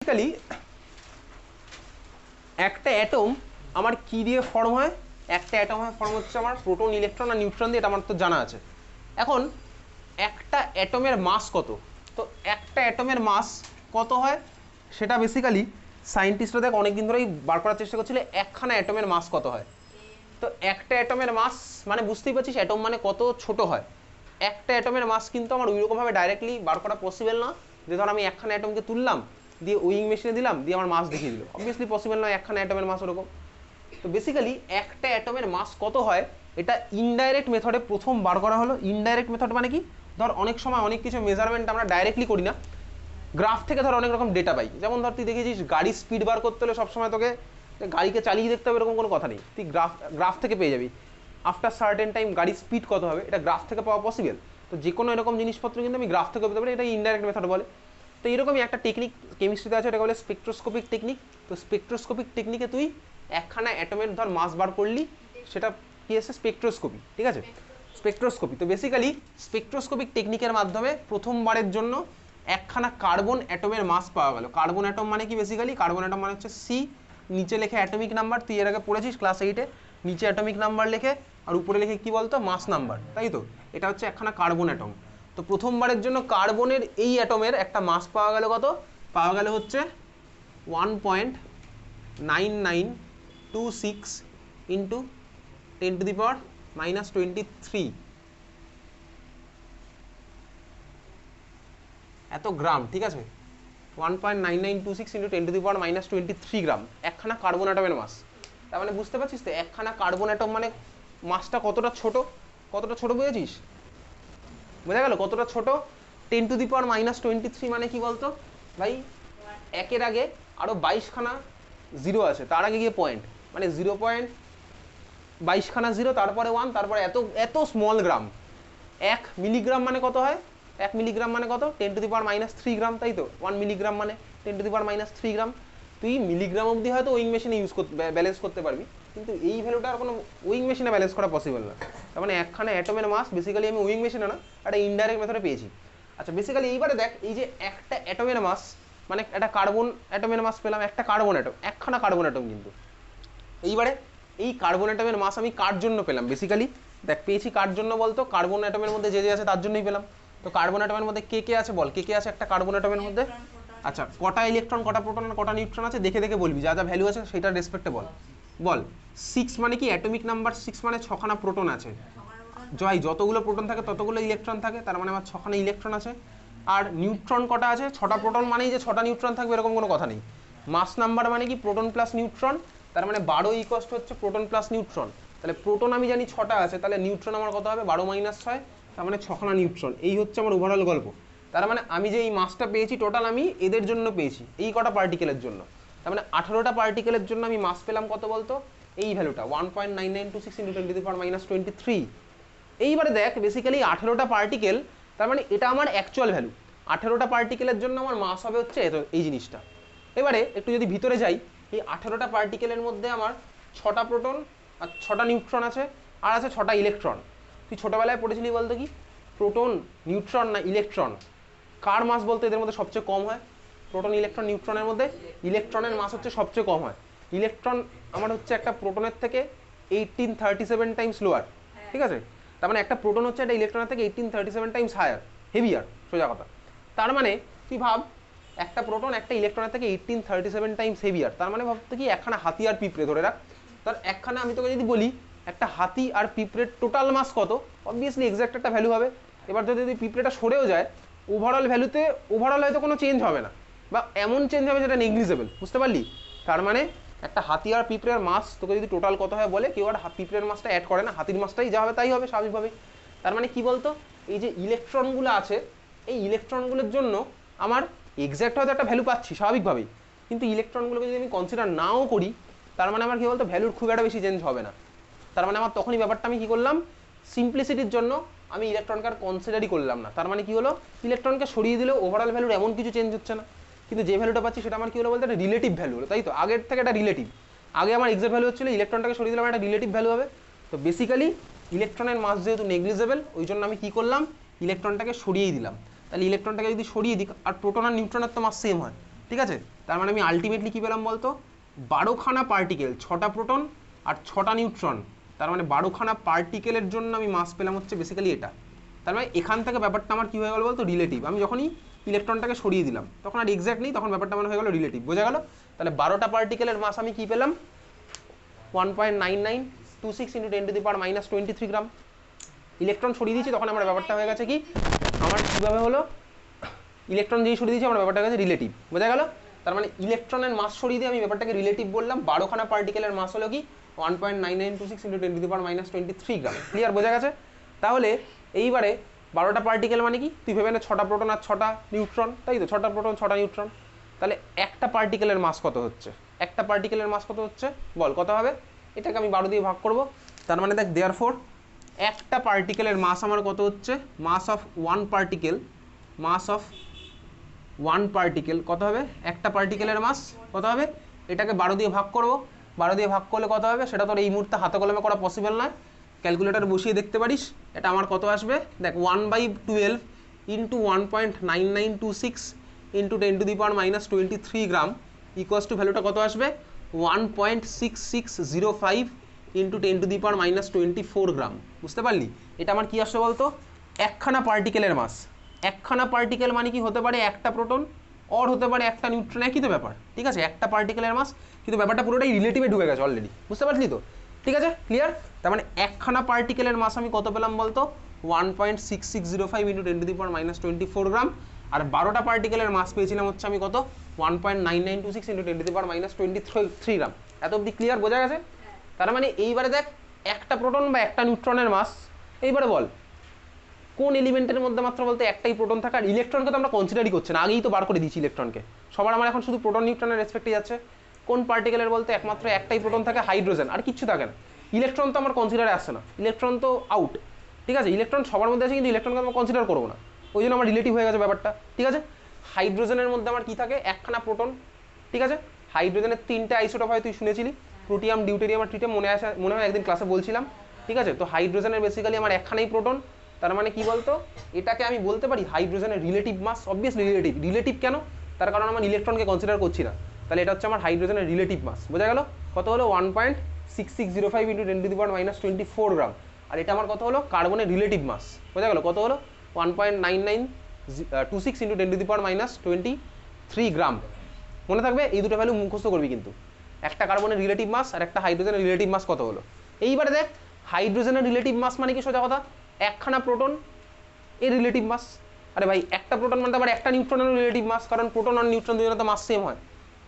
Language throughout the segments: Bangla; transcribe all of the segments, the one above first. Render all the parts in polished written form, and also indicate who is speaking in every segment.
Speaker 1: বেসিক্যালি একটা অ্যাটম আমার কি দিয়ে ফর্ম হয়, একটা অ্যাটম হয় ফর্ম হচ্ছে আমার প্রোটন, ইলেকট্রন আর নিউট্রন দিয়ে, এটা আমার তো জানা আছে। এখন একটা অ্যাটমের মাস কত, তো একটা অ্যাটমের মাস কত হয় সেটা বেসিক্যালি সায়েন্টিস্টরা দেখ অনেকদিন ধরেই বার করার চেষ্টা করছিল, একখানা অ্যাটমের মাস কত হয়। তো একটা অ্যাটমের মাস মানে বুঝতেই পারছিস অ্যাটম মানে কত ছোট হয়। একটা অ্যাটমের মাস কিন্তু আমার ওইরকমভাবে ডাইরেক্টলি বার করা পসিবল না, যে ধর আমি একখানা অ্যাটমকে তুললাম দিয়ে উইং মেশিনে দিলাম দিয়ে আমার মাস দেখিয়ে দিল, অবভিয়াসলি পসিবল নয় একখানা অ্যাটমের মাস ওরকম। তো বেসিক্যালি একটা অ্যাটমের মাস কত হয় এটা ইনডাইরেক্ট মেথডে প্রথম বার করা হলো। ইনডাইরেক্ট মেথড মানে কি, ধর অনেক সময় অনেক কিছু মেজারমেন্ট আমরা ডাইরেক্টলি করি না, গ্রাফ থেকে ধর অনেক রকম ডেটা পাই। যেমন ধর তুই দেখেছিস গাড়ির স্পিড বার করতে হলে সবসময় তোকে গাড়িকে চালিয়ে দেখতে হবে এরকম কোনো কথা নেই, তুই গ্রাফ থেকে পেয়ে যাবি আফটার সার্টেন টাইম গাড়ির স্পিড কত হবে, এটা গ্রাফ থেকে পাওয়া পসিবল। তো যে কোনো এরকম জিনিসপত্র কিন্তু আমি গ্রাফ থেকে পেতে পারি, এটা ইনডাইরেক্ট মেথড বলে। তো এরকমই একটা টেকনিক কেমিস্ট্রিতে আছে, এটা বলে স্পেকট্রোস্কোপিক টেকনিক। তো স্পেকট্রোস্কোপিক টেকনিকে তুই একখানা অ্যাটমের ধর মাস বার করলি, সেটা কি আছে স্পেকট্রোস্কোপি, ঠিক আছে, স্পেকট্রোস্কোপি। তো বেসিক্যালি স্পেকট্রোস্কোপিক টেকনিকের মাধ্যমে প্রথমবারের জন্য একখানা কার্বন অ্যাটমের মাস পাওয়া গেল। কার্বন অ্যাটম মানে কি, বেসিক্যালি কার্বন অ্যাটম মানে হচ্ছে সি, নিচে লেখে অ্যাটমিক নাম্বার, তুই এর আগে পড়েছিস ক্লাস 8-এ, নিচে অ্যাটমিক নাম্বার লেখে আর উপরে লেখে কি বলতো মাস নাম্বার, তাই তো। এটা হচ্ছে একখানা কার্বন অ্যাটম। তো প্রথমবারের জন্য কার্বনের এই অ্যাটমের একটা মাস পাওয়া গেল, কত পাওয়া গেল হচ্ছে 1.9926 ইন্টু 10⁻⁻23 এত গ্রাম, ঠিক আছে, 1.9926 ইন্টু 10⁻⁻23 গ্রাম একখানা কার্বন অ্যাটমের মাস। তার মানে বুঝতে পারছিস তো একখানা কার্বন অ্যাটম মানে মাসটা কতটা ছোট, কতটা ছোট বুঝেছিস, বোঝা গেল কতটা ছোট। 10⁻⁻23 মানে কি বলতো ভাই, একের আগে আরো 22খানা জিরো আছে, তার আগে গিয়ে পয়েন্ট, মানে 0.22খানা জিরো, তারপরে 1, তারপরে এত এত স্মল গ্রাম। 1 মিলিগ্রাম মানে কত হয়, 1 মিলিগ্রাম মানে কত 10⁻³ গ্রাম, তাই তো। 1 মিলিগ্রাম মানে 10⁻³ গ্রাম। তুই মিলিগ্রাম অবধি হয়তো উইং মেশিনে ইউজ করতে ব্যালেন্স করতে পারবি, কিন্তু এই ভ্যালুটা আর কোনো উইং মেশিনে ব্যালেন্স করা পসিবল না। তার মানে একখানা অ্যাটমের মাস বেসিক্যালি আমি উইং মেশিনে না, একটা ইনডাইরেক্ট মেথডে পেয়েছি। আচ্ছা বেসিক্যালি এইবারে দেখ, এই যে একটা অ্যাটমের মাস মানে একটা কার্বন অ্যাটমের মাস পেলাম, একটা কার্বন অ্যাটম, একখানা কার্বন অ্যাটম কিন্তু। এইবারে এই কার্বন অ্যাটমের মাস আমি কার জন্য পেলাম, বেসিক্যালি দেখ পেয়েছি কার জন্য বলতো, কার্বন অ্যাটমের মধ্যে যে যে আছে তার জন্যই পেলাম। তো কার্বন অ্যাটমের মধ্যে কে কে আছে বল, কে কে আছে একটা কার্বন অ্যাটমের মধ্যে। আচ্ছা কটা ইলেকট্রন, কটা প্রোটন, কটা নিউট্রন আছে দেখে দেখে বলবি, যা যা ভ্যালু আছে সেটার রেসপেক্টে বল। বল 6 মানে কি, অ্যাটমিক নাম্বার 6 মানে 6খানা প্রোটন আছে। জয় যতগুলো প্রোটন থাকে ততগুলো ইলেকট্রন থাকে, তার মানে আমার 6খানা ইলেকট্রন আছে। আর নিউট্রন কটা আছে, 6টা প্রোটন মানেই যে 6টা নিউট্রন থাকবে এরকম কোনো কথা নেই। মাস নাম্বার মানে কি প্রোটন প্লাস নিউট্রন, তার মানে 12 ইকুয়াল হচ্ছে প্রোটন প্লাস নিউট্রন। তাহলে প্রোটন আমি জানি 6টা আছে, তাহলে নিউট্রন আমার কত হবে 12 - 6, তার মানে 6খানা নিউট্রন। এই হচ্ছে আমার ওভারঅল গল্প। তার মানে আমি যে এই মাসটা পেয়েছি টোটাল আমি এদের জন্য পেয়েছি, এই কটা পার্টিকেলের জন্য। তার মানে 18টা পার্টিকেলের জন্য আমি মাস পেলাম কত বলতো, এই ভ্যালুটা 1.9926 × 10⁻⁻23। এইবারে দেখ বেসিক্যালি 18টা পার্টিকেল, তার মানে এটা আমার অ্যাকচুয়াল ভ্যালু। 18টা পার্টিকেলের জন্য আমার মাস হবে হচ্ছে এই জিনিসটা। এবারে একটু যদি ভিতরে যাই, এই 18টা পার্টিকেলের মধ্যে আমার 6টা প্রোটন আর 6টা নিউট্রন আছে, আর আছে 6টা ইলেকট্রন। তুই ছোটোবেলায় পড়েছিলি বলতো কি, প্রোটন নিউট্রন না ইলেকট্রন, কার মাস বলতে এদের মধ্যে সবচেয়ে কম হয়, প্রোটন ইলেকট্রন নিউট্রনের মধ্যে ইলেকট্রনের মাস হচ্ছে সবচেয়ে কম হয়। ইলেকট্রন আমার হচ্ছে একটা প্রোটনের থেকে 1837 টাইমস লোয়ার, ঠিক আছে। তার মানে একটা প্রোটন হচ্ছে একটা ইলেকট্রনের থেকে 1837 টাইমস হায়ার, হেভিয়ার, সোজা কথা। তার মানে তুই ভাব একটা প্রোটন একটা ইলেকট্রনের থেকে 1837 টাইমস হেভিয়ার, তার মানে ভাবতে কি একখানা হাতি আর পিঁপড়ে ধরে রাখ। তার একখানা আমি তোকে যদি বলি একটা হাতি আর পিঁপড়ের টোটাল মাস কত, অবভিয়াসলি এক্সাক্ট একটা ভ্যালু হবে। এবার যদি পিঁপড়েটা সরেও যায় ওভারঅল ভ্যালুতে ওভারঅল হয়তো কোনো চেঞ্জ হবে না, বা এমন চেঞ্জ হবে যেটা নেগলিজেবল, বুঝতে পারলি। তার মানে একটা হাতি আর পিঁপড়ের মাস তোকে যদি টোটাল কত হয় বলে, কেউ আর পিঁপড়ের মাসটা অ্যাড করে না, হাতির মাসটাই যা হবে তাই হবে স্বাভাবিকভাবেই। তার মানে কি বলতো, এই যে ইলেকট্রনগুলো আছে এই ইলেকট্রনগুলোর জন্য আমার এক্স্যাক্ট হয়তো একটা ভ্যালু পাচ্ছি স্বাভাবিকভাবেই, কিন্তু ইলেকট্রনগুলোকে যদি আমি কনসিডার নাও করি, তার মানে আমার কি বলতো ভ্যালুর খুব একটা বেশি চেঞ্জ হবে না। তার মানে আমার তখনই ব্যাপারটা আমি কি করলাম, সিম্পলিসিটির জন্য আমি ইলেকট্রনকে আর কনসিডারই করলাম না। তার মানে কি হলো, ইলেকট্রনকে সরিয়ে দিলেও ওভারঅল ভ্যালুর এমন কিছু চেঞ্জ হচ্ছে না, কিন্তু যে ভ্যালুটা পাচ্ছি সেটা আমার কি হলো বলতে একটা রিলেটিভ ভ্যালু হলো, তাই তো। আগের থেকে একটা রিলেটিভ, আগে আমার এক্সাক্ট ভ্যালু হচ্ছিল, ইলেকট্রনটাকে সরিয়ে দিলাম একটা রিলেটিভ ভ্যালু হবে। তো বেসিক্যালি ইলেকট্রনের মাস যেহেতু নেগলিজেবল, ওই জন্য আমি কি করলাম ইলেকট্রনটাকে সরিয়েই দিলাম। তাহলে ইলেকট্রনটাকে যদি সরিয়ে দিই, আর প্রোটন আর নিউট্রনের তো মাস সেম হয়, ঠিক আছে, তার মানে আমি আলটিমেটলি কী পেলাম বলতো, 12খানা পার্টিকেল, 6টা প্রোটন আর 6টা নিউট্রন, তার মানে 12খানা পার্টিকেলের জন্য আমি মাস পেলাম হচ্ছে বেসিক্যালি এটা। তার মানে এখান থেকে ব্যাপারটা আমার কী হয়ে গেল বলতো, রিলেটিভ। আমি যখনই ইলেকট্রনটাকে সরিয়ে দিলাম তখন আর এক্স্যাক্ট নেই, তখন ব্যাপারটা আমার হয়ে গেল রিলেটিভ। বোঝা গেল? তাহলে 12টা পার্টিকেলের মাস আমি কী পেলাম, 1.9926 × 10⁻23 গ্রাম। ইলেকট্রন সরিয়ে দিয়েছি তখন আমার ব্যাপারটা হয়ে গেছে কি, আমার কীভাবে হলো, ইলেকট্রন যেই সরিয়ে দিয়েছি আমার ব্যাপারটা হয়ে গেছে রিলেটিভ। বোঝা গেল? তার মানে ইলেকট্রনের মাস সরিয়ে দিয়ে আমি ব্যাপারটাকে রিলেটিভ বললাম। 12খানা পার্টিকেলের মাস হলো কি 1.9926 × 10⁻23 গ্রাম। ক্লিয়ার? বোঝা গেছে? তাহলে এইবারে 12টা পার্টিকেল মানে কি, তুই ভেবে নে 6টা প্রোটন আর 6টা নিউট্রন, তাই তো? 6টা প্রোটন 6টা নিউট্রন। তাহলে একটা পার্টিকেলের মাস কত হচ্ছে, একটা পার্টিকেলের মাস কত হচ্ছে বল, কত হবে? এটাকে আমি 12 দিয়ে ভাগ করব। তার মানে দেখ, দেয়ারফোর একটা পার্টিকেলের মাস আমার কত হচ্ছে, mass of one particle, mass of one particle কত হবে, একটা পার্টিকেলের মাস কত হবে, এটাকে 12 দিয়ে ভাগ করব। 12 দিয়ে ভাগ করলে কত হবে সেটা তোর এই মুহূর্তে হাতে কলমে করা পসিবল নয়, ক্যালকুলেটার বসিয়ে দেখতে পারিস। এটা আমার কত আসবে দেখ, 1/12 into 1.9926 into 10⁻23 gram equals to ভ্যালুটা কত আসবে, 1.6605 ইন্টু 10⁻24 গ্রাম। বুঝতে পারলি? এটা আমার কি আসছে বলতো, একখানা পার্টিকেলের মাস। একখানা পার্টিকেল মানে কি হতে পারে, একটা প্রোটন অর হতে পারে একটা নিউট্রন, একই তো ব্যাপার। ঠিক আছে, একটা পার্টিকেলের মাস, কিন্তু ব্যাপারটা পুরোটাই রিলেটিভে ঢুকে গেছে অলরেডি। বুঝতে পারলি তো? ঠিক আছে, ক্লিয়ার? তার মানে একখানা পার্টিকেলের মাস আমি কত পেলাম বলতো, 1.6605 ইন্টু 10⁻24 গ্রাম। আর 12টা পার্টিকেলের মাস পেয়েছিলাম হচ্ছে আমি কত, 1.9926 ইন্টু 10⁻23 গ্রাম। এত অব্দি ক্লিয়ার? বোঝা গেছে? তার মানে এইবারে দেখ, একটা প্রোটন বা একটা নিউট্রনের মাস, এইবারে বল কোন এলিমেন্টের মধ্যে মাত্র বলতে একটাই প্রোটন থাকে, আর ইলেকট্রনকে তো আমরা কনসিডারই করছি না, আগেই তো বার করে দিয়েছি ইলেকট্রনকে। সবার আমার এখন শুধু প্রোটন নিউট্রনের রেসপেক্টে যাচ্ছে। কোন পার্টিকেলের বলতে একমাত্র একটাই প্রোটন থাকে, হাইড্রোজেন, আর কিচ্ছু থাকে না। ইলেকট্রন তো আমার কনসিডারে আসছে না, ইলেকট্রন তো আউট। ঠিক আছে, ইলেকট্রন সবার মধ্যে আছে কিন্তু ইলেকট্রনকে আমরা কনসিডার করবো না, ওই জন্য আমার রিলেটিভ হয়ে গেছে ব্যাপারটা। ঠিক আছে, হাইড্রোজেনের মধ্যে আমার কি থাকে, একখানা প্রোটন। ঠিক আছে, হাইড্রোজেনের 3টে আইসোটোপ হয়, তুই শুনেছিলি, প্রোটিয়াম, ডিউটেরিয়াম আর ট্রিটিয়াম, মনে হয় একদিন ক্লাসে বলছিলাম। ঠিক আছে, তো হাইড্রোজেনের বেসিক্যালি আমার একখানাই প্রোটন। তার মানে কি বলতো, এটাকে আমি বলতে পারি হাইড্রোজেনের relative mass. Obviously relative. Relative কেন? তার কারণ আমার ইলেকট্রনকে কনসিডার করছি না। তাহলে এটা হচ্ছে আমার হাইড্রোজেনের রিলেটিভ মাস। বোঝা গেল? কত হলো, 1.6605 ইন্টু 10⁻24 গ্রাম। আর এটা আমার কত হলো, কার্বনের রিলেটিভ মাস। বোঝা গেল? কত হলো, 1.9926 ইন্টু 10⁻23 গ্রাম। মনে থাকবে, এই দুটো ভ্যালু মুখস্থ করবি কিন্তু। একটা কার্বনের রিলেটিভ মাস আর একটা হাইড্রোজেনের রিলেটিভ মাস কত হলো। এইবারে দেখ, হাইড্রোজেনের রিলেটিভ মাস মানে কি, সোজা কথা, একখানা প্রোটন এর রিলেটিভ মাস। আরে ভাই, একটা প্রোটন মানে আবার একটা নিউট্রনের রিলেটিভ মাস, কারণ প্রোটন আর নিউট্রন দুজনের তো মাস সেম হয়।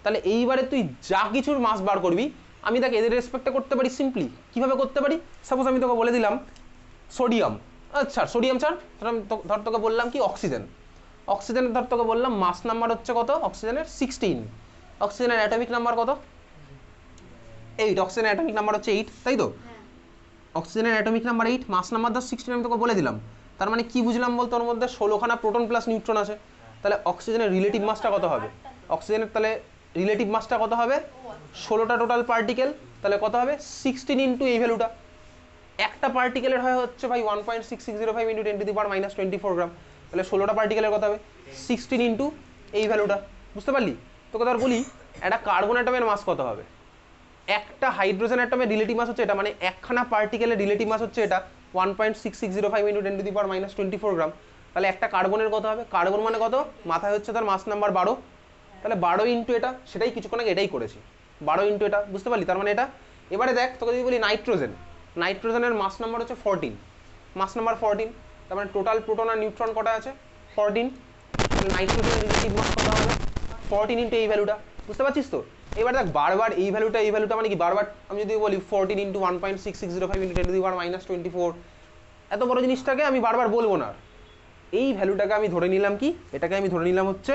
Speaker 1: তাহলে এইবারে তুই যা কিছুর মাস বার করবি, আমি দেখ এদের রেসপেক্টে করতে পারি সিম্পলি। কিভাবে করতে পারি? সাপোজ আমি তোকে বলে দিলাম সোডিয়াম, আচ্ছা সোডিয়াম ছাড়, ধর তোকে বললাম কি অক্সিজেন। অক্সিজেনের ধর তোকে বললাম মাস নাম্বার হচ্ছে কত, অক্সিজেনের 16। অক্সিজেনের অ্যাটমিক নাম্বার কত, 8। অক্সিজেনের অ্যাটমিক নাম্বার হচ্ছে 8, তাই তো? অক্সিজেনের অ্যাটমিক নাম্বার 8, মাস নাম্বার ধর 16 আমি তোকে বলে দিলাম। তার মানে কি বুঝলাম বলতো, ওর মধ্যে 16খানা প্রোটন প্লাস নিউট্রন আছে। তাহলে অক্সিজেনের রিলেটিভ মাসটা কত হবে, অক্সিজেনের তাহলে রিলেটিভ মাসটা কত হবে, 16টা টোটাল পার্টিকেল, তাহলে কত হবে 16 ইন্টু এই ভ্যালুটা। একটা পার্টিকেলের হয় হচ্ছে ভাই 1.6605 ইন্টু 10⁻24 গ্রাম। তাহলে 16টা পার্টিকেলের কত হবে, 16 ইন্টু এই ভ্যালুটা। বুঝতে পারলি? তোকে ধর বলি একটা কার্বন অ্যাটমের মাস কত হবে, একটা হাইড্রোজেন অ্যাটমের রিলেটিভ মাস হচ্ছে এটা, মানে একখানা পার্টিকেলের রিলেটিভ মাস হচ্ছে এটা 1.6605 ইন্টু 10⁻24 গ্রাম। তাহলে একটা কার্বনের কত হবে, কার্বন মানে কত, মাথায় হচ্ছে তার মাস নাম্বার 12, তাহলে 12 ইন্টু এটা, সেটাই কিছুক্ষণ আগে এটাই করেছি, 12 ইন্টু এটা। বুঝতে পারলি? তার মানে এটা। এবারে দেখ, তোকে যদি বলি নাইট্রোজেন, নাইট্রোজেনের মাস নাম্বার হচ্ছে 14, মাস নাম্বার 14। তার মানে টোটাল প্রোটন আর নিউট্রন কটা আছে, 14। তাহলে নাইট্রোজেনের রিলেটিভ মাস কত হবে, 14 ইন্টু এই ভ্যালুটা। বুঝতে পারছিস তো? এবার দেখ, বারবার এই ভ্যালুটা মানে কি, বারবার আমি যদি বলি 14 ইন্টু 1.6605 ইন্টু 10⁻24, এত বড় জিনিসটাকে আমি বারবার বলবো না। এই ভ্যালুটাকে আমি ধরে নিলাম কি, এটাকে আমি ধরে নিলাম হচ্ছে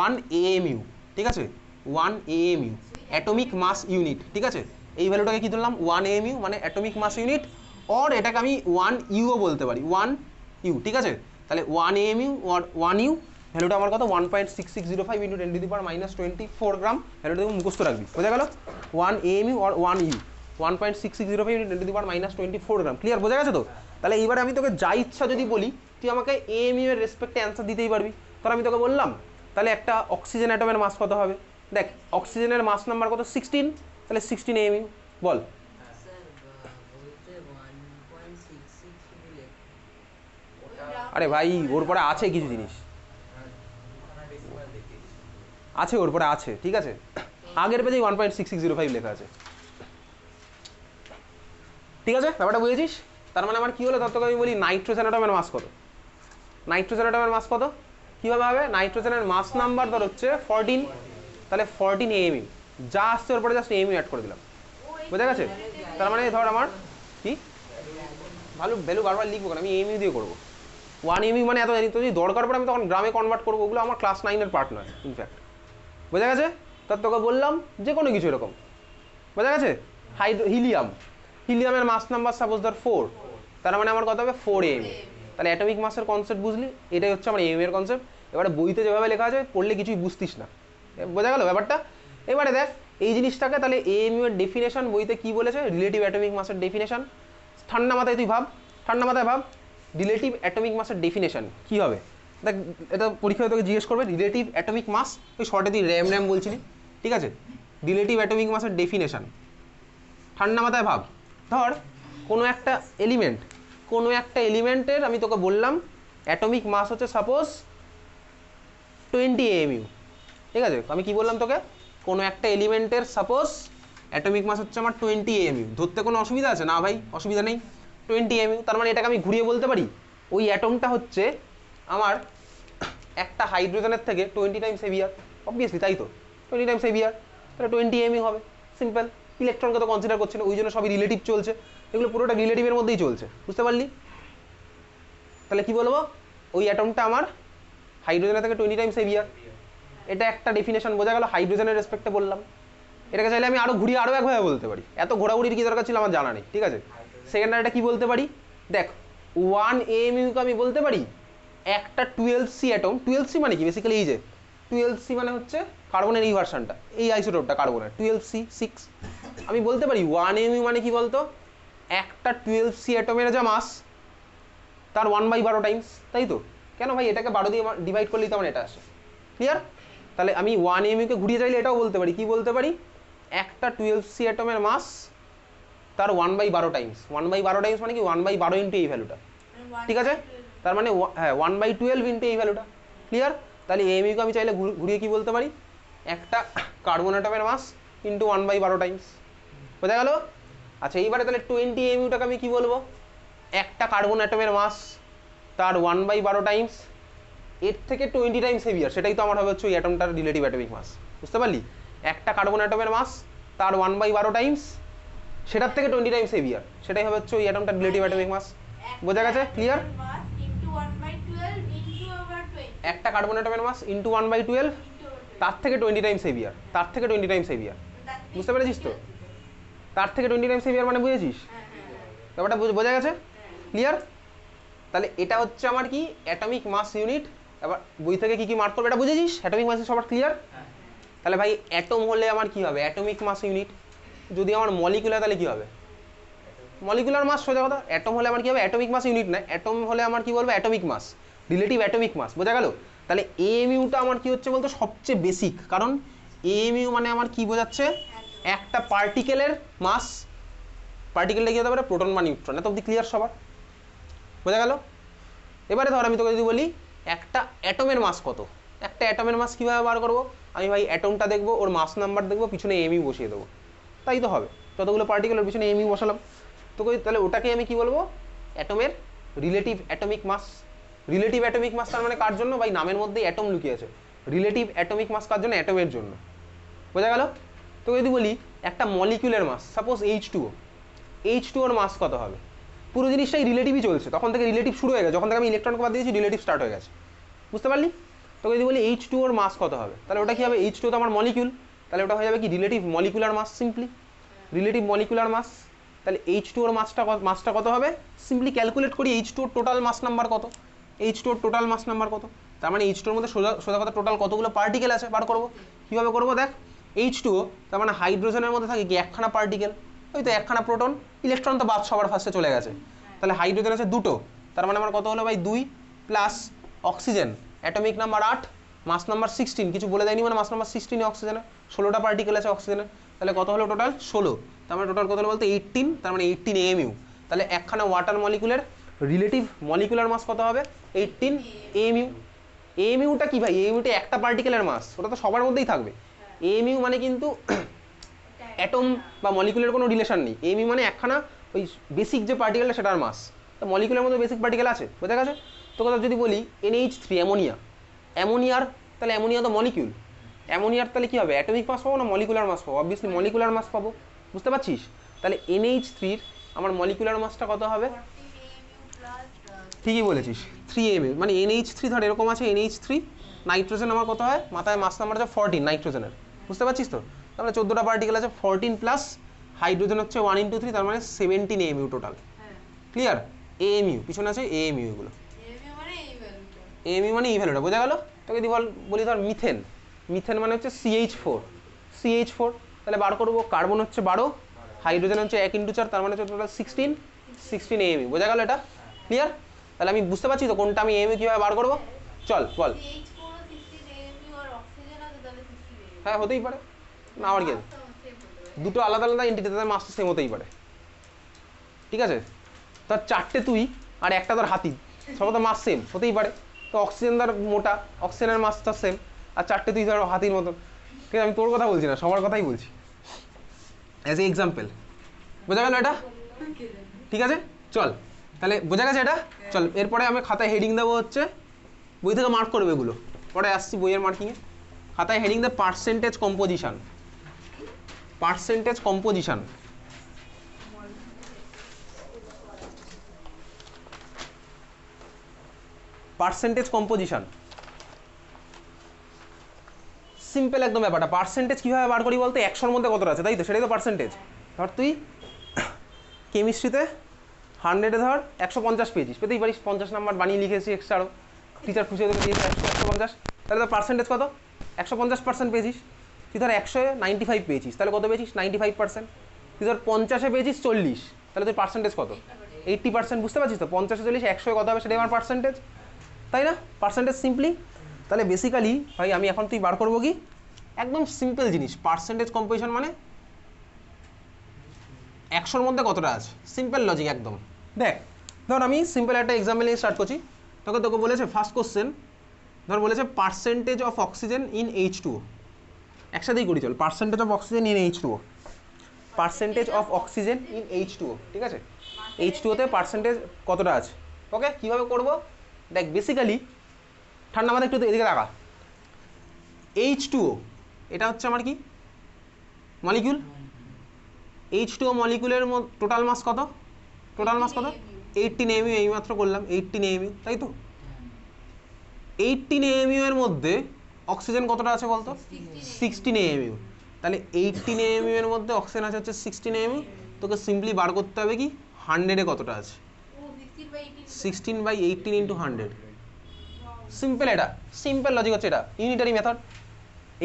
Speaker 1: 1 AMU। ঠিক আছে, 1 AMU, অ্যাটমিক মাস ইউনিট। ঠিক আছে, এই ভ্যালুটাকে কি ধরলাম, 1 AMU মানে অ্যাটমিক মাস ইউনিট, অর এটাকে আমি 1 U ও বলতে পারি, 1 U। ঠিক আছে, তাহলে 1 AMU or 1 U, ভ্যালুটা আমার কত, 1.6605 ইন্টু 10⁻24 গ্রাম। ভ্যালুটা তুমি মুখস্থ রাখবি। বোঝা গেল? 1 AMU or 1 U, 1.6605 into 10⁻24 gram. Clear? বোঝা গেছে তো? তাহলে এইবারে আমি তোকে যা ইচ্ছা যদি বলি, তুই আমাকে AMU এর রেসপেক্টে অ্যান্সার দিতেই পারবি। তাহলে আমি তোকে বললাম তাহলে একটা অক্সিজেন অ্যাটমের মাস কত হবে? দেখ অক্সিজেনের মাস নাম্বার কত 16, তাহলে 16 amu বল। আরে ভাই ওর পরে আছে কিছু জিনিস আছে, ওর পরে আছে, ঠিক আছে, আগের পেজে 1.6605 লেখা আছে, ঠিক আছে, ব্যাপারটা বুঝেছিস? তার মানে আমার কি হলো, তোকে আমি বলি নাইট্রোজেন অ্যাটমের মাস কত, নাইট্রোজেন অ্যাটমের মাস কত, কিভাবে হবে, নাইট্রোজেনের মাস নাম্বার ধর হচ্ছে 14, তাহলে 14 amu, যা আসছে ওর পরে জাস্ট amu অ্যাড করে দিলাম, বোঝা গেছে? তার মানে ধর আমার কি ভ্যালু বারবার লিখবো কেন, আমি amu দিয়ে করবো, 1 amu মানে এত জানি, তো যদি দরকার পড়ে আমি তখন গ্রামে কনভার্ট করবো, ওগুলো আমার ক্লাস 9-এর পার্ট নয় ইনফ্যাক্ট, বোঝা গেছে? তার তোকে বললাম যে কোনো কিছু এরকম, বোঝা গেছে? হিলিয়ামের মাস নাম্বার সাপোজ ধর 4, তার মানে আমার কত হবে 4 amu, তাহলে অ্যাটমিক মাসের কনসেপ্ট বুঝলি, এটাই হচ্ছে আমার amu এর কনসেপ্ট। এবারে বইতে যেভাবে লেখা আছে পড়লে কিছুই বুঝতিস না, বোঝা গেল ব্যাপারটা? এবারে দেখ এই জিনিসটাকে, তাহলে amu এর ডেফিনেশন বইতে কি বলেছে, রিলেটিভ অ্যাটমিক মাসের ডেফিনেশন, ঠান্ডা মাথায় তুই ভাব, ঠান্ডা মাথায় ভাব, রিলেটিভ অ্যাটমিক মাসের ডেফিনেশন কি হবে, দেখ এটা পরীক্ষায় তোকে জিজ্ঞেস করবে রিলেটিভ অ্যাটমিক মাস, ওই শর্টে তুই র্যাম বলছিলি, ঠিক আছে, রিলেটিভ অ্যাটমিক মাসের ডেফিনেশন ঠান্ডা মাথায় ভাব, ধর কোনো একটা এলিমেন্টের আমি তোকে বললাম অ্যাটমিক মাস হচ্ছে সাপোজ 20 amu, ঠিক আছে, আমি কি বললাম তোকে, কোনো একটা এলিমেন্টের সাপোজ অ্যাটমিক মাস হচ্ছে আমার 20 amu, ধরতে কোনো অসুবিধা আছে না ভাই? অসুবিধা নেই, 20 amu, তার মানে এটাকে আমি ঘুরিয়ে বলতে পারি ওই অ্যাটমটা হচ্ছে আমার একটা হাইড্রোজেনের থেকে 20 টাইমস হেভিয়ার, অবভিয়াসলি তাই তো, 20 টাইমস হেভিয়ার, তাহলে 20 amu হবে, সিম্পল, ইলেকট্রনকে তো কনসিডার করছি না, ওই জন্য সবই রিলেটিভ চলছে, এগুলো পুরোটা রিলেটিভের মধ্যেই চলছে, বুঝতে পারলি? তাহলে কি বলবো, ওই অ্যাটমটা আমার হাইড্রোজেনের থেকে 20 টাইমস হেভিয়ার, এটা একটা ডেফিনেশন, বোঝা গেল, হাইড্রোজেনের রেসপেক্টে বললাম। এটাকে চাইলে আমি আরো ঘুরিয়ে আরো একভাবে বলতে পারি, এত ঘোরাঘুরির কি দরকার ছিল আমার জানা নেই, ঠিক আছে? সেকেন্ড এটা কি বলতে পারি, দেখ 1 amu কে আমি বলতে পারি একটা 12C অ্যাটম, 12C মানে কি বেসিক্যালি এই যে 12C মানে হচ্ছে কার্বনের এই ভার্সনটা, এই আইসোটোপটা কার্বনের 12C6, আমি বলতে পারি 1 amu মানে কি বলতো, একটা 12C অ্যাটমের যা মাস তার 1/12 টাইমস, তাই তো? কেন ভাই, এটাকে 12 দিয়ে ডিভাইড করলেই তো আমার এটা আসে, ক্লিয়ার? তাহলে আমি 1 amu কে ঘুরিয়ে চাইলে এটাও বলতে পারি, কি বলতে পারি, একটা 12C অ্যাটমের মাস তার 1/12 টাইমস, 1/12 টাইমস মানে কি 1/12 ইন্টু এই ভ্যালুটা, ঠিক আছে, তার মানে হ্যাঁ 1/12 ইন্টু এই ভ্যালুটা, ক্লিয়ার? তাহলে amu কে আমি চাইলে ঘুরিয়ে কি বলতে পারি, একটা কার্বন অ্যাটমের মাস ইন্টু 1/12 টাইমস, বোঝা গেল? আচ্ছা এইবারে তাহলে 20 amu-টাকে আমি কি বলবো, একটা কার্বন অ্যাটমের মাস তার 1/12 টাইমস, এর থেকে 20 টাইমস হেভিয়ার, সেটাই তো আমার হবে হচ্ছে ওই অ্যাটমটার রিলেটিভ অ্যাটমিক মাস, বুঝতে পারলি? একটা কার্বন অ্যাটমের মাস তার 1/12 টাইমস, সেটার থেকে 20 টাইমস হেভিয়ার, সেটাই হবে হচ্ছে ওই অ্যাটমটার রিলেটিভ অ্যাটমিক মাস, বোঝা গেছে? ক্লিয়ার? একটা কার্বন অ্যাটমের মাস ইন্টু 1/12, তার থেকে 20 টাইমস হেভিয়ার, তার থেকে 20 টাইমস হেভিয়ার, বুঝতে পেরেছিস তো? তার থেকে 20 টাইমস হেভিয়ার মানে বুঝেছিস ব্যাপারটা? বোঝা গেছে? ক্লিয়ার? তাহলে এটা হচ্ছে আমার কি অ্যাটমিক মাস ইউনিট। এবার বই থেকে কি কি মার্ক করবে এটা বুঝেছিস? অ্যাটমিক মাস সবার ক্লিয়ার? তাহলে ভাই অ্যাটম হলে আমার কি হবে, অ্যাটমিক মাস ইউনিট। যদি আমার মলিকুলার তাহলে কি হবে, মলিকুলার মাস। সোজা কথা, অ্যাটম হলে আমার কি হবে, অ্যাটমিক মাস ইউনিট না, অ্যাটম হলে আমার কি বলবো, atomic mass, relative atomic mass, বোঝা গেল? তাহলে এএমইউটা আমার কি হচ্ছে বলতো, সবচেয়ে বেসিক, কারণ এএমইউ মানে আমার কি বোঝাচ্ছে, একটা পার্টিকেলের মাস। পার্টিকেলটা কি হতে পারে, প্রোটন বা নিউট্রন। এত অব্দি ক্লিয়ার সবার? বোঝা গেল? এবারে ধর আমি তোকে যদি বলি একটা অ্যাটমের মাস কত, একটা অ্যাটমের মাস কীভাবে বার করবো, আমি ভাই অ্যাটমটা দেখবো, ওর মাস নাম্বার দেখবো, পিছনে এমইউ বসিয়ে দেবো, তাই তো হবে। যতগুলো পার্টিকেলের পিছনে এমইউ বসালাম, তো তাহলে ওটাকে আমি কি বলবো, অ্যাটমের relative atomic mass. Relative atomic mass তার মানে কার জন্য ভাই, নামের মধ্যে অ্যাটম লুকিয়ে আছে। রিলেটিভ অ্যাটমিক মাস কার জন্য, অ্যাটমের জন্য। বোঝা গেল? তো যদি বলি একটা মলিকিউলের মাস, সাপোজ H2O, H2ওর মাস কত হবে, পুরো জিনিসটাই রিলেটিভই চলছে, তখন থেকে রিলেটিভ শুরু হয়ে গেছে, যখন থেকে আমি ইলেকট্রনকে বাদ দিয়েছি রিলেটিভ স্টার্ট হয়ে গেছে, বুঝতে পারলি? তো যদি বলি H2ওর মাস কত হবে, তাহলে ওটা কি হবে, H2O তো আমার মলিকিউল, তাহলে ওটা হয়ে যাবে কি relative molecular mass, simply relative molecular mass. তাহলে H2ওর মাসটা কত হবে, সিম্পলি ক্যালকুলেট করি H2ওর টোটাল মাস নাম্বার কত, H2ওর টোটাল মাস নাম্বার কত, তার মানে H2ওর মধ্যে সোজা কথা টোটাল কতগুলো পার্টিকেল আছে বার করবো। কীভাবে করবো, দেখ H2O তার মানে হাইড্রোজেনের মধ্যে থাকে কি একখানা পার্টিকেল, ওই তো একখানা প্রোটন, ইলেকট্রন তো বাদ সবার ফার্স্টে চলে গেছে, তাহলে হাইড্রোজেন আছে দুটো, তার মানে আমার কত হলো ভাই 2 প্লাস অক্সিজেন অ্যাটমিক নাম্বার 8, মাস নাম্বার 16 কিছু বলে দেয়নি মানে মাস নাম্বার 16 অক্সিজেনে 16টা পার্টিকেল আছে অক্সিজেনে, তাহলে কত হলো টোটাল 16, তার মানে টোটাল কত হলো বলতে 18, তার মানে 18 AMU। তাহলে একখানা ওয়াটার মলিকুলের রিলেটিভ মলিকুলার মাস কত হবে 18 AMU। AMUটা কি ভাই, AMUটা একটা পার্টিকেলের মাস, ওটা তো সবার মধ্যেই থাকবে। AMU মানে কিন্তু অ্যাটম বা মলিকুলের কোনো রিলেশন নেই, AMU মানে একখানা ওই বেসিক যে পার্টিকেলটা সেটার মাস। তো মলিকুলের মধ্যে বেসিক পার্টিকেল আছে, বোঝা গেছে। তো কথা যদি বলি NH3 অ্যামোনিয়া, অ্যামোনিয়ার তাহলে অ্যামোনিয়া তো মলিকিউল, অ্যামোনিয়ার তাহলে কি হবে অ্যাটমিক মাস পাবো না মলিকুলার মাস পাবো, অবভিয়াসলি মলিকুলার মাস পাবো, বুঝতে পারছিস। তাহলে NH3 আমার মলিকুলার মাসটা কত হবে, ঠিকই বলেছিস 3 AMU, মানে NH3 ধর এরকম আছে NH3, নাইট্রোজেন আমার কত হয় মাথায় মাস নাম্বার আছে 14 নাইট্রোজেনের, বুঝতে পারছিস তো। তাহলে 14টা পার্টিকেল আছে 14 প্লাস হাইড্রোজেন হচ্ছে 1 into 3, তার মানে 17 AMU টোটাল। ক্লিয়ার, AMU পিছনে আছে AMU, এগুলো AMU মানে এই ভ্যালুটা, বোঝা গেল। তোকে যদি বলি ধর মিথেন, মিথেন মানে হচ্ছে CH4, তাহলে বার করবো, কার্বন হচ্ছে 12, হাইড্রোজেন হচ্ছে 1 into 4, তার মানে হচ্ছে টোটাল 16 AMU, বোঝা গেল এটা। ক্লিয়ার, তাহলে আমি বুঝতে পারছি তো কোনটা আমি AMU কীভাবে বার করবো, চল বল। হ্যাঁ হতেই পারে, না আবার কি আছে, দুটো আলাদা আলাদা এন্টিটি, তাদের মাস তো সেম হতেই পারে, ঠিক আছে। তার 4টে তুই আর একটা তোর হাতি, সব তো মাস সেম হতেই পারে। তো অক্সিজেন ধর মোটা, অক্সিজেনের মাসটা সেম, আর 4টে তুই ধর হাতির মতন, ঠিক আছে। আমি তোর কথা বলছি না, সবার কথাই বলছি অ্যাজ এ এক্সাম্পল, বোঝা গেল এটা, ঠিক আছে। চল তাহলে বোঝা গেছে এটা, চল এরপরে আমি খাতায় হেডিং দেবো হচ্ছে, বই থেকে মার্ক করবে এগুলো, পরে আসছি বইয়ের মার্কিংয়ে। খাতায় হেডিং দেব percentage composition, percentage composition, percentage composition. Simple একদম ব্যাপারটা, পার্সেন্টেজ কীভাবে বার করি বলতে, 100-র মধ্যে কতটা আছে তাই তো, সেটাই তো পার্সেন্টেজ। ধর তুই কেমিস্ট্রিতে 100-এ ধর 150 পেয়েছিস, পেতেই পারিস, 50 নাম্বার বানিয়ে লিখেছি এক্সট্রা, আরও টিচার খুশি হতে দিয়েছে 150, তাহলে তো পার্সেন্টেজ কত 150% পেয়েছিস। তুই ধর 100-এ 95 পেয়েছিস, তাহলে কত পেয়েছিস 95%। তুই ধর 50-এ পেয়েছিস 40, তাহলে তুই পার্সেন্টেজ কত 80%, বুঝতে পারছিস তো। 50-এ 40, 100-এ কত হবে সেটাই আমার পার্সেন্টেজ, তাই না। পার্সেন্টেজ সিম্পলি, তাহলে বেসিক্যালি ভাই আমি এখন তুই বার করবো কি, একদম সিম্পল জিনিস, পার্সেন্টেজ কম্পোজিশন মানে 100-র মধ্যে কতটা আছে, সিম্পল লজিক একদম। দেখ ধর আমি সিম্পল একটা এক্সাম্পল নিয়ে স্টার্ট করছি, তোকে বলেছে ফার্স্ট কোশ্চেন, ধর বলেছে percentage of oxygen in H2O, একসাথেই করি চল, percentage of oxygen in H2O, percentage of oxygen in H2O, ঠিক আছে। H2O-তে পার্সেন্টেজ কতটা আছে, ওকে কীভাবে করবো দেখ, বেসিক্যালি ঠান্ডা মাথায় একটু এদিকে দেখা, H2O এটা হচ্ছে আমার কি মলিকিউল, H2O মলিকুলের টোটাল মাস কত, টোটাল মাস কত 18 AMU, এইমাত্র করলাম 18 AMU, তাই তো। 18 AMU এর মধ্যে অক্সিজেন কতটা আছে বলতো 16 AMU, তাহলে 18 AMU এর মধ্যে অক্সিজেন আছে হচ্ছে 16 AMU, তোকে সিম্পলি বার করতে হবে কি 100-এ কতটা আছে, 16/18 ইন্টু 100, সিম্পল, এটা সিম্পল লজিক হচ্ছে, এটা ইউনিটারি মেথড।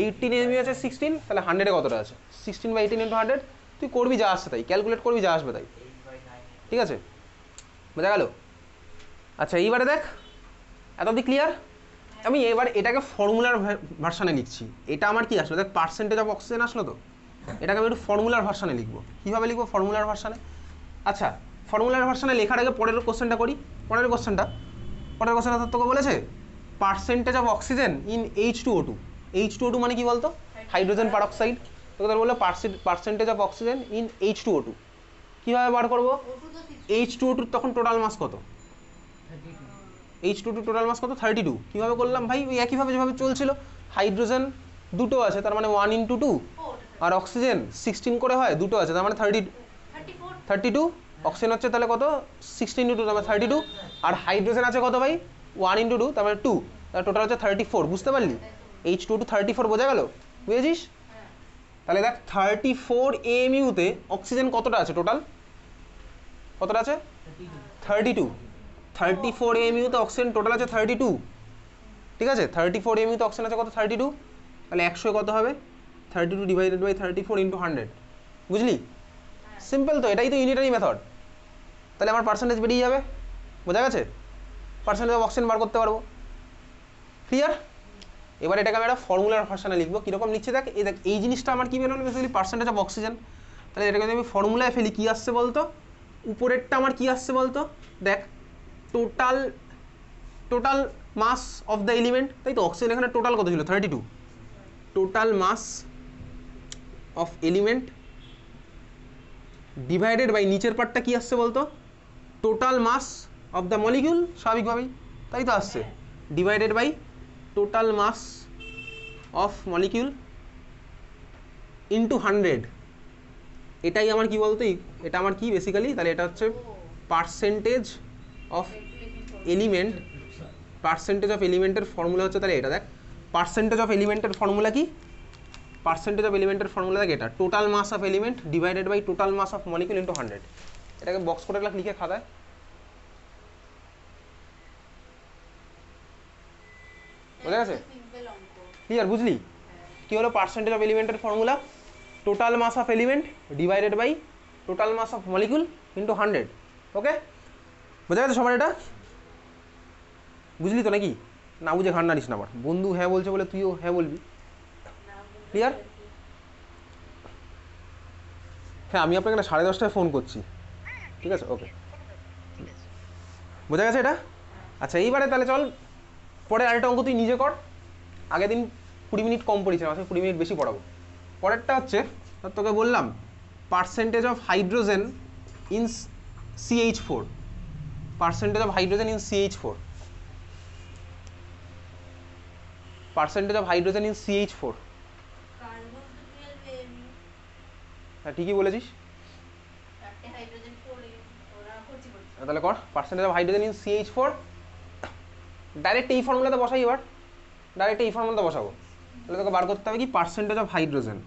Speaker 1: 18 AMU আছে 16, তাহলে 100-এ কতটা আছে 16/18 ইন্টু 100, তুই করবি যা আসছে তাই, ক্যালকুলেট করবি যা আসবে তাই, ঠিক আছে, বোঝা গেল। আচ্ছা এইবারে দেখ, এত অবধি ক্লিয়ার। আমি এবার এটাকে ফর্মুলার ভার্সানে লিখছি, এটা আমার কি আসলো দেখ, পার্সেন্টেজ অফ অক্সিজেন আসলো তো, এটাকে আমি একটু ফর্মুলার ভার্সানে লিখবো। কীভাবে লিখবো ফর্মুলার ভার্সানে, আচ্ছা ফর্মুলার ভার্সানে লেখার আগে পরের কোশ্চেনটা করি, পরের কোশ্চেনটা তোকে বলেছে percentage of oxygen in H2O2, H2O2 মানে কি বলতো হাইড্রোজেন পারঅক্সাইড, তোকে তার বললো percentage of oxygen in H2O2, কীভাবে বার করবো, H2O2 তখন টোটাল মাস কত, H2O2 টোটাল মাস কত 32, কীভাবে করলাম ভাই, ওই একইভাবে যেভাবে চলছিল, হাইড্রোজেন দুটো আছে তার মানে 1 into 2, আর অক্সিজেন 16 করে হয় দুটো আছে তার মানে 32, অক্সিজেন হচ্ছে তাহলে কত 16 into 2 তার মানে 32, আর হাইড্রোজেন আছে কত ভাই 1 into 2 তার মানে 2, তাহলে টোটাল হচ্ছে 34, বুঝতে পারলি। H2O2 34, বোঝা গেল, বুঝেছিস। তাহলে দেখ 34 AMU-তে অক্সিজেন কতটা আছে, টোটাল কতটা আছে 32, 34 AMU-তে অক্সিজেন টোটাল আছে 32, ঠিক আছে। 34 AMU-তে অক্সিজেন আছে কত 32, তাহলে 100 কত হবে 32/34 ইন্টু 100, বুঝলি, সিম্পল তো, এটাই তো ইউনিটারি মেথড। তাহলে আমার পার্সেন্টেজ বেরিয়ে যাবে, বোঝা গেছে, পার্সেন্টেজ অফ অক্সিজেন বার করতে পারবো, ক্লিয়ার। এবার এটাকে আমি একটা ফর্মুলার ভার্সনে লিখবো। কীরকম লিখছি দেখ, এই দেখ এই জিনিসটা আমার কী বেরোলো বেসিক্যালি পার্সেন্টেজ অফ অক্সিজেন। তাহলে এটাকে যদি আমি ফর্মুলায় ফেলি কী আসছে বলতো, উপরেরটা আমার কী আসছে বলতো, দেখ total total mass of the element, তাই তো অক্সিজেন এখানে টোটাল কত ছিল 32, total mass of element divided by নিচের পার্টটা কী আসছে বলতো, total mass of the molecule, স্বাভাবিকভাবেই তাই তো আসছে, divided by total mass of molecule into 100। এটাই আমার কি বলতো, এটা আমার কি বেসিক্যালি, তাহলে এটা হচ্ছে percentage of element, percentage of এলিমেন্টের ফর্মুলা হচ্ছে, তাহলে এটা দেখ পার্সেন্টেজ অফ এলিমেন্টের ফর্মুলা কি, পার্সেন্টেজ অফ এলিমেন্টের ফর্মুলা দেখ এটা total mass of element divided by total mass of molecule into 100। এটাকে বক্স করে লিখে খাতায়, বোঝা গেছে, ক্লিয়ার, বুঝলি কি হলো পার্সেন্টেজ অফ এলিমেন্টের formula, total mass of element divided by total mass of molecule into 100। Okay, বোঝা গেছে সবার এটা, বুঝলি তো নাকি, না বুঝে ঘাড় নাড়িস না, আবার বন্ধু হ্যাঁ বলছে বলে তুইও হ্যাঁ বলবি, ক্লিয়ার। হ্যাঁ আমি আপনাকে 10:30টায় ফোন করছি, ঠিক আছে, ওকে, বোঝা গেছে এটা। আচ্ছা এইবারে তাহলে চল পরে আরেকটা অঙ্ক তুই নিজে কর, আগের দিন 20 মিনিট কম পড়িয়েছিলাম, আজকে 20 মিনিট বেশি পড়াবো। পরেরটা হচ্ছে তোকে বললাম percentage of hydrogen in CH4, percentage of hydrogen in CH4, percentage of hydrogen in CH4। হ্যাঁ ঠিকই বলেছিস, তাহলে কর percentage of hydrogen in CH4, direct এই ফর্মুলাতে বসাই, এবার ডাইরেক্ট এই ফর্মুলাতে বসাবো। তাহলে তোকে বার করতে হবে কি percentage of hydrogen,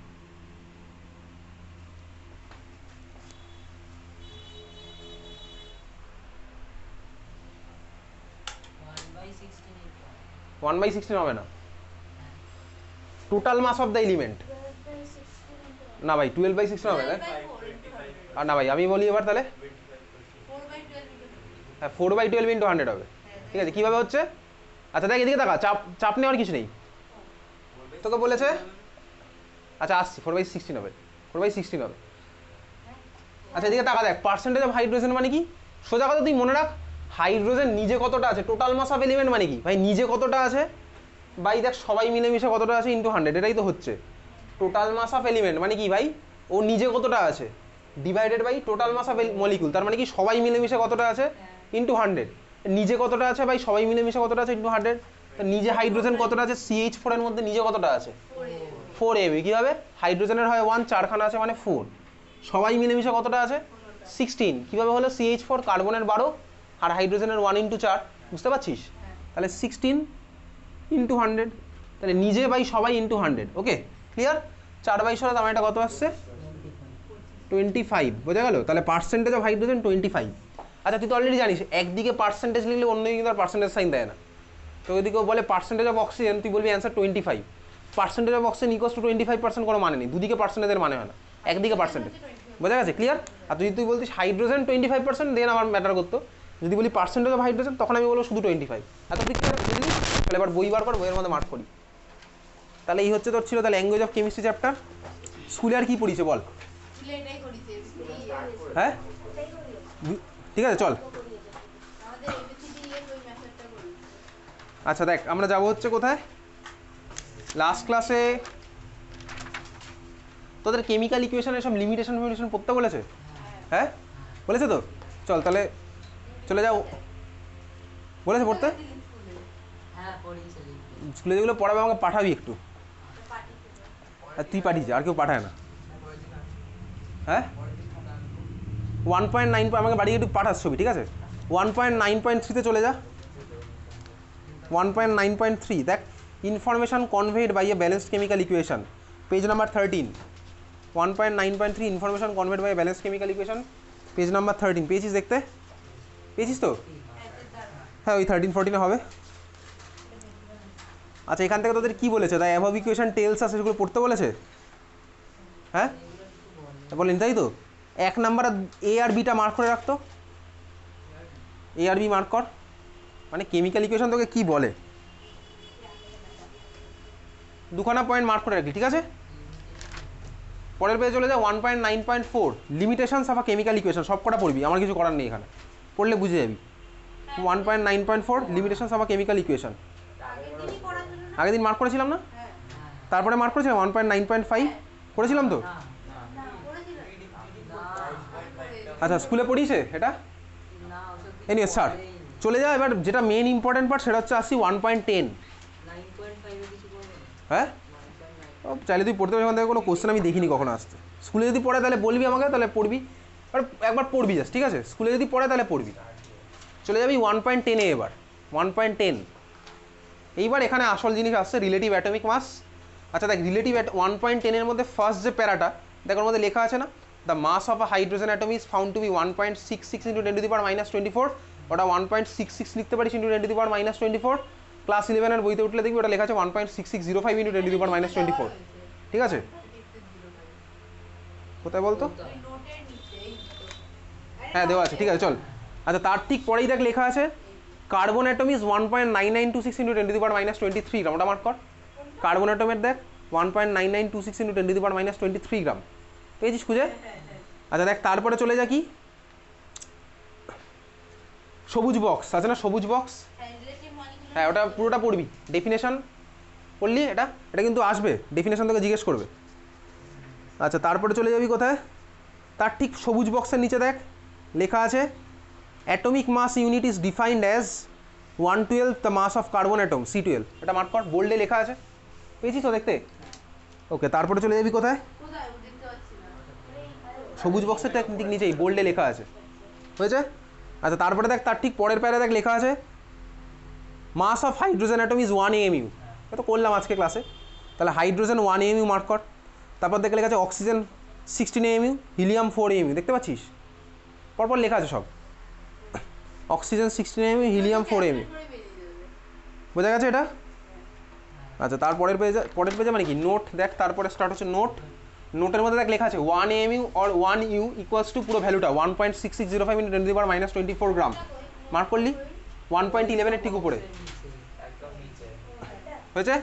Speaker 1: one by 16 হবে না, total mass of the element, না ভাই 12/16 হবে না, আর না ভাই আমি বলি এবার তাহলে, হ্যাঁ 4/12 ইন্টু 100 হবে, ঠিক আছে, কীভাবে হচ্ছে, আচ্ছা দেখ এদিকে টাকা, চাপ চাপ নেওয়ার কিছু নেই, তোকে বলেছে, আচ্ছা আসছি 4/16 হবে, 4/16 হবে। আচ্ছা এদিকে টাকা দেখ, পার্সেন্টেজ অফ হাইড্রোজেন মানে কি, সোজা কথা তুই মনে রাখ, হাইড্রোজেন নিজে কতটা আছে, টোটাল মাস অফ এলিমেন্ট মানে কি ভাই, নিজে কতটা আছে ভাই, দেখ সবাই মিলেমিশে কতটা আছে ইন্টু 100, এটাই তো হচ্ছে টোটাল মাস অফ এলিমেন্ট মানে কি ভাই, ও নিজে কতটা আছে divided by total mass of molecule, তার মানে কি সবাই মিলেমিশে কতটা আছে ইন্টু 100, নিজে কতটা আছে ভাই, সবাই মিলেমিশে কতটা আছে ইন্টু 100, নিজে হাইড্রোজেন কতটা আছে CH4 এর মধ্যে, নিজে কতটা আছে 4ab, কীভাবে হাইড্রোজেনের হয় 1, 4খানা আছে মানে 4, সবাই মিলেমিশে কতটা আছে 16, কীভাবে হলো CH4 কার্বনের 12 আর হাইড্রোজেনের 1 ইন্টু 4, বুঝতে পারছিস, তাহলে 16 ইন্টু 100, তাহলে নিজে বাই সবাই ইন্টু 100, ওকে ক্লিয়ার, 4/16 আমার এটা কত আসছে 25, বোঝা গেল, তাহলে পার্সেন্টেজ অফ হাইড্রোজেন 25। আচ্ছা তুই তো অলরেডি জানিস একদিকে পার্সেন্টেজ লিখলে অন্যদিকে কিন্তু আর পার্সেন্টেজ সাইন দেয় না, তো যদি কেউ বলে পার্সেন্টেজ অফ অক্সিজেন তুই বলবি answer 25, percentage of oxygen equals to 25% কোনো মানে নেই, দুদিকে পার্সেন্টেজের মানে হয় না, একদিকে পার্সেন্টেজ, বোঝা গেছে ক্লিয়ার। আর যদি তুই বলতিস হাইড্রোজেন 25% দেন আমার ম্যাটার করতো, যদি বলি পার্সেন্টেজ অফ হাইড্রোজেন তখন আমি বলবো শুধু 25, এত দিক থেকে বুঝলি, তাহলে এবার বই বার কর, বইয়ের মধ্যে মার্ক করি। তাহলে এই হচ্ছে তোর ছিল তাহলে ল্যাঙ্গুয়েজ অফ কেমিস্ট্রি চ্যাপ্টার, স্কুলে আর কি পড়িছে বল, হ্যাঁ ঠিক আছে চল। আচ্ছা দেখ আমরা যাবো হচ্ছে কোথায়, লাস্ট ক্লাসে তোদের কেমিক্যাল ইকুয়েশনের সব লিমিটেশন পড়তে বলেছে, হ্যাঁ বলেছে তো, চল তাহলে চলে যাও, বলেছে পড়তে, স্কুলে যেগুলো পড়াবে আমাকে পাঠাবি একটু, আর তুই পাঠিয়েছি আর কেউ পাঠায় না, হ্যাঁ 1.9 আমাকে বাড়ি একটু পাঠাস ছবি, ঠিক আছে 1.9.3 চলে যা, 1.9.3 দেখ information conveyed by a balanced chemical equation, page number 13, 1.9.3 information conveyed by a balanced chemical equation, page number 13, পেয়েছিস দেখতে, পেয়েছিস তো, হ্যাঁ ওই 13-14 হবে। আচ্ছা এখান থেকে তোদের কি বলেছে, তাই অ্যাবভ ইকুয়েশন টেলস আছে সেগুলো পড়তে বলেছে, হ্যাঁ বলেন তাই তো, 1 নাম্বার এ আর বিটা মার্ক করে রাখতো, এ আর বি মার্ক কর, মানে কেমিক্যাল ইকুয়েশন তোকে কি বলে, দুখানা পয়েন্ট মার্ক করে রাখি, ঠিক আছে। পরের পেজে চলে যায় 1.9.4 limitations of a chemical equation. সব কটা পড়বি, আমার কিছু করার নেই এখানে, পড়লে বুঝে যাবি। 1.9.4 limitations of a chemical equation. আগের দিন মার্ক করেছিলাম না? তারপরে মার্ক করেছিলাম 1.9.5 করেছিলাম তো। আচ্ছা স্কুলে পড়িয়েছে এটা, এনিওয়ে স্যার চলে যায়। এবার যেটা মেন ইম্পর্টেন্ট পার্ট সেটা হচ্ছে আসছি 1.10। হ্যাঁ চাইলে তুই পড়তে পারবি, এখান থেকে কোনো কোশ্চেন আমি দেখিনি কখনো আসতে। স্কুলে যদি পড়ে তাহলে বলবি আমাকে, তাহলে পড়বি, একবার পড়বি জাস্ট, ঠিক আছে। স্কুলে যদি পড়ে তাহলে পড়বি। চলে যাবি 1.10 এ। এবার 1.10 এইবার এখানে আসল জিনিস আসছে, রিলেটিভ অ্যাটমিক মাস। আচ্ছা দেখ, রিলেটিভ 1.10 এর মধ্যে ফার্স্ট যে প্যারাটা দেখ, ওর মধ্যে লেখা আছে না, the mass of a hydrogen atom is found to be 1.66 into 10⁻²৪। ওটা 1.66 লিখতে পারিস ইন্টু 10⁻²৪। ক্লাস 11-এর বইতে উঠলে দেখবি ওটা লেখা আছে 1.6605 ইন্টু 10⁻²৪, ঠিক আছে। কোথায় বলতো? হ্যাঁ দেওয়া আছে, ঠিক আছে চল। আচ্ছা তার ঠিক পরেই দেখ লেখা আছে কার্বন অ্যাটম ইজ 1.9926 ইন্টু 10⁻23 গ্রাম। ওটা মার্ক কর। কার্বন অ্যাটমের দেখ 1.9926 ইন্টু 10⁻23 গ্রাম, পেয়েছিস খুঁজে? আচ্ছা দেখ তারপরে চলে যা কি, সবুজ বক্স আছে না, সবুজ বক্স। হ্যাঁ ওটা পুরোটা পড়বি। ডেফিনেশন পড়লি, এটা এটা কিন্তু আসবে, ডেফিনেশন তোকে জিজ্ঞেস করবে। আচ্ছা তারপরে চলে যাবি কোথায়, তার ঠিক সবুজ বক্সের নিচে দেখ লেখা আছে atomic mass unit is defined as 1/12 the mass of carbon atom C12। এটা মার্ক কর, বোল্ডে লেখা আছে, পেয়েছিস তো দেখতে? ওকে তারপরে চলে যাবি কোথায়, সবুজ বক্সের ঠিক নিচেই বোল্ডে লেখা আছে, হয়েছে। আচ্ছা তারপরে দেখ তার ঠিক পরের প্যারা দেখ লেখা আছে mass of hydrogen atom is 1 AMU। এটা করলাম আজকে ক্লাসে, তাহলে হাইড্রোজেন 1 AMU মার্ক কর। তারপর দেখে লেখা আছে অক্সিজেন 16 AMU, হিলিয়াম 4 AMU, দেখতে পাচ্ছিস পরপর লেখা আছে সব। অক্সিজেন 16 AMU, হিলিয়াম 4 AMU, বোঝা গেছে এটা? আচ্ছা তারপরের পেজে মানে কি নোট দেখ, তারপরে স্টার্ট হচ্ছে নোট। নোটের মধ্যে দেখ লেখা আছে 1 AMU or 1 U equals to পুরো ভ্যালুটা 1.6605 ইন্টু 10⁻24 গ্রাম। মার্ক করলি 1.11 এর ঠিক উপরে, হয়েছে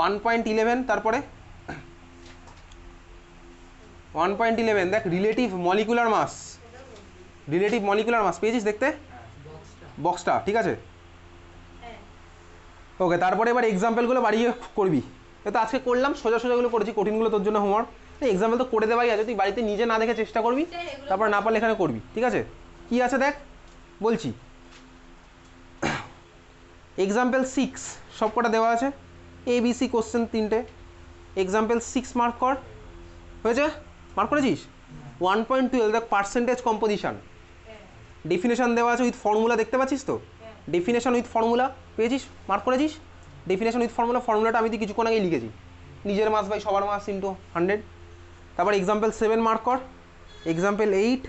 Speaker 1: 1.11। তারপরে 1.11 দেখ relative molecular mass, relative molecular mass পেয়েছিস দেখতে বক্সটা, ঠিক আছে। ওকে তারপরে এবার এক্সাম্পলগুলো বাড়িয়ে করবি। তো আজকে করলাম সোজা সোজাগুলো করেছি, কঠিনগুলো তোর জন্য হোমওয়ার্ক। এক্সাম্পল তো করে দেওয়াই আছে, তুই বাড়িতে নিজে না দেখে চেষ্টা করবি, তারপর না পারলে এখানে করবি, ঠিক আছে। কি আছে দেখ বলছি, এক্সাম্পল 6 সব কটা দেওয়া আছে, ABC কোশ্চেন 3টে। এক্সাম্পল 6 মার্ক কর, হয়েছে? মার্ক করেছিস? 1.12 দেখ পার্সেন্টেজ কম্পোজিশন, ডেফিনেশন দেওয়া আছে উইথ ফর্মুলা, দেখতে পাচ্ছিস তো? ডেফিনেশন উইথ ফর্মুলা পেয়েছিস, মার্ক করেছিস? ডেফিনেশন উইথ ফর্মুলা, ফর্মুলাটা আমি তো কিছুক্ষণ আগেই লিখেছি, নিজের মাস বাই সবার মাস ইন্টু 100। তারপর এক্সাম্পল 7 মার্ক কর। এক্সাম্পল 8,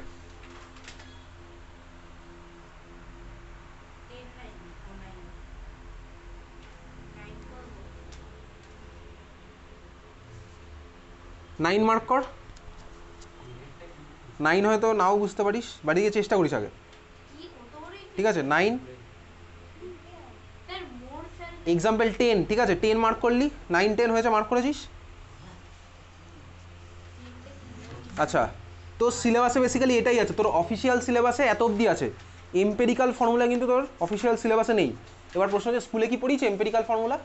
Speaker 1: নাইন মার্ক কর। 9 হয়তো নাও বুঝতে পারিস, বাড়ি গিয়ে চেষ্টা করিস আগে, ঠিক আছে। 9 এক্সাম্পল 10, ঠিক আছে 10 মার্ক করলি, 9 10 হয়েছে, মার্ক করেছিস? আচ্ছা তোর সিলেবাসে বেসিক্যালি এটাই আছে, তোর অফিসিয়াল সিলেবাসে এত অবধি আছে। এম্পেরিক্যাল ফর্মুলা কিন্তু তোর অফিসিয়াল সিলেবাসে নেই। এবার প্রশ্ন হচ্ছে স্কুলে কি পড়িয়েছে এম্পেরিক্যাল ফর্মুলা?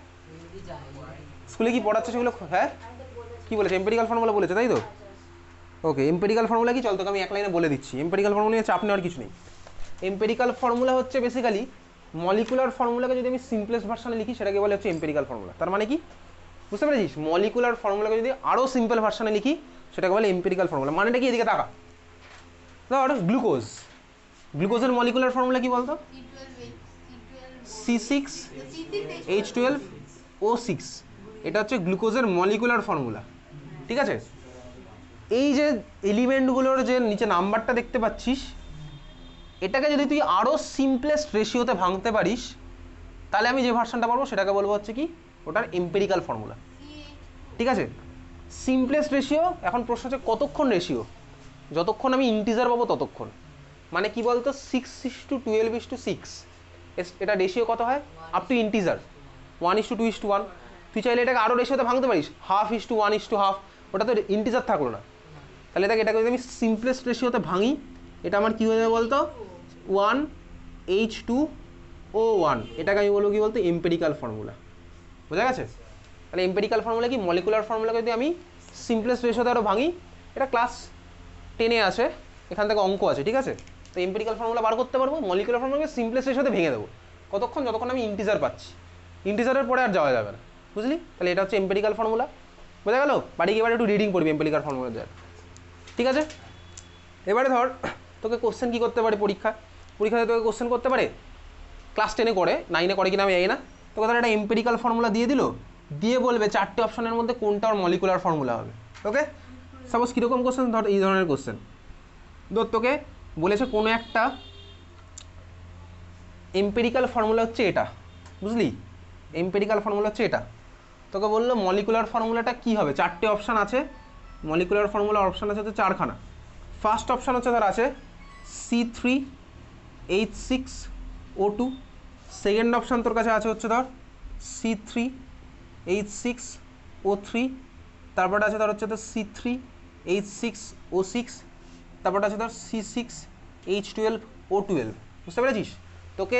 Speaker 1: স্কুলে কি পড়াচ্ছে সেগুলো? হ্যাঁ কি বলেছে, এম্পেরিক্যাল ফর্মুলা বলেছে তাই তো? ওকে এম্পেরিক্যাল ফর্মুলা কি, চল তোকে আমি এক লাইনে বলে দিচ্ছি। এম্পেরিক্যাল ফর্মুলা নিয়ে চাপ নেওয়ার কিছু নেই। এম্পেরিক্যাল ফর্মুলা হচ্ছে বেসিক্যালি মলিকুলার ফর্মুলাকে যদি আমি সিম্পলেস্ট ভার্সনে লিখি সেটাকে বলে হচ্ছে এম্পেরিক্যাল ফর্মুলা। তার মানে কি বুঝতে পেরেছিস? মলিকুলার ফর্মুলাকে যদি আরও সিম্পল ভার্সনে লিখি সেটাকে বলে এম্পেরিক্যাল ফর্মুলা। মানেটা কি, এদিকে তাকা, ধর গ্লুকোজ, গ্লুকোজের মলিকুলার ফর্মুলা কি বলতো? C6H12O6, এটা হচ্ছে গ্লুকোজের মলিকুলার ফর্মুলা, ঠিক আছে। এই যে এলিমেন্টগুলোর যে নিচে নাম্বারটা দেখতে পাচ্ছিস, এটাকে যদি তুই আরও সিম্পলেস্ট রেশিওতে ভাঙতে পারিস তাহলে আমি যে ভার্সনটা পারবো সেটাকে বলবো হচ্ছে কি, ওটার এম্পেরিক্যাল ফর্মুলা, ঠিক আছে। সিম্পলেস্ট রেশিও, এখন প্রশ্ন হচ্ছে কতক্ষণ রেশিও? যতক্ষণ আমি ইন্টিজার পাবো ততক্ষণ। মানে কি বলতো 6:12:6, এটা রেশিও কত হয়? Up to integer 1:2:1। তুই চাইলে এটাকে আরও রেশিওতে ভাঙতে পারিস, 1/1:1, ওটা তো ইন্টিজার থাকলো না। তাহলে দেখ এটাকে যদি আমি সিম্পলেস্ট রেশিওতে ভাঙি, এটা আমার কী হয়ে যাবে বলতো, 1:1, এটাকে আমি বলবো কি বলতো, এম্পেরিক্যাল ফর্মুলা। বোঝা গেছে? তাহলে এম্পেরিক্যাল ফর্মুলা কি, মলিকুলার ফর্মুলাকে যদি আমি সিম্পলেস্ট রেশিওতে আরও ভাঙি, এটা ক্লাস 10-এ আছে, এখান থেকে অঙ্ক আছে, ঠিক আছে? তো এম্পেরিক্যাল ফর্মুলা বার করতে পারবো, মলিকুলার ফর্মুলাকে সিম্পলেস্ট রেশিওতে ভেঙে দেবো, কতক্ষণ, যতক্ষণ আমি ইন্টিজার পাচ্ছি, ইন্টিজারের পরে আর যাওয়া যাবে না, বুঝলি? তাহলে এটা হচ্ছে এম্পেরিক্যাল ফর্মুলা। বোঝা গেল? বাড়ি গিয়ে এবার একটু রিডিং করবি এম্পেরিক্যাল ফর্মুলা দেওয়ার, ঠিক আছে? এবারে ধর তোকে কোশ্চেন কী করতে পারে পরীক্ষাতে তোকে কোশ্চেন করতে পারে, ক্লাস 10-এ করে, 9-এ করে কিনা আমি জানি না, তোকে ধর একটা এম্পেরিক্যাল ফর্মুলা দিয়ে দিল, দিয়ে বলবে 4টে অপশনের মধ্যে কোনটা ওর মলিকুলার ফর্মুলা হবে। ওকে, সাপোজ কীরকম কোশ্চেন, ধর এই ধরনের কোশ্চেন, ধর তোকে বলেছে কোনো একটা এম্পেরিক্যাল ফর্মুলা হচ্ছে এটা, বুঝলি? এম্পেরিক্যাল ফর্মুলা হচ্ছে এটা, তোকে বললো মলিকুলার ফর্মুলাটা কী হবে, 4টে অপশান আছে, মলিকুলার ফর্মুলার অপশান আছে হচ্ছে 4খানা। ফার্স্ট অপশান হচ্ছে ধর আছে C3H6O2, সেকেন্ড অপশান তোর কাছে আছে হচ্ছে ধর C3H6O3, তারপরটা আছে ধর হচ্ছে তো C3H6O6, তারপরটা আছে ধর C6H12O12। বুঝতে পেরেছিস? তোকে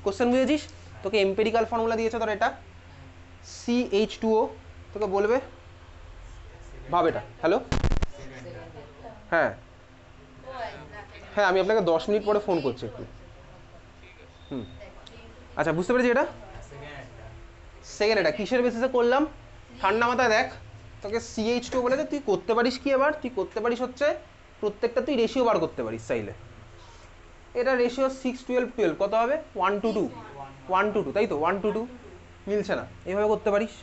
Speaker 1: কোশ্চেন বুঝেছিস, তোকে এম্পেরিক্যাল ফর্মুলা দিয়েছে ধর এটা CH2O, তোকে বলবে ভাব এটা, হ্যালো, হ্যাঁ হ্যাঁ, আমি আপনাকে 10 মিনিট পরে ফোন করছি একটু। আচ্ছা, বুঝতে পেরেছি। এটা সেকেন্ড, এটা কিসের বেসিসে করলাম, ঠান্ডা মাথায় দেখ, তোকে CH2 বলেছে, তুই করতে পারিস কি, এবার তুই করতে পারিস হচ্ছে প্রত্যেকটা তুই রেশিও বার করতে পারিস চাইলে। এটা রেশিও 6:12 কত হবে, 1:2, 1:2, তাই তো, 1:2 মিলছে না, এইভাবে করতে পারিস।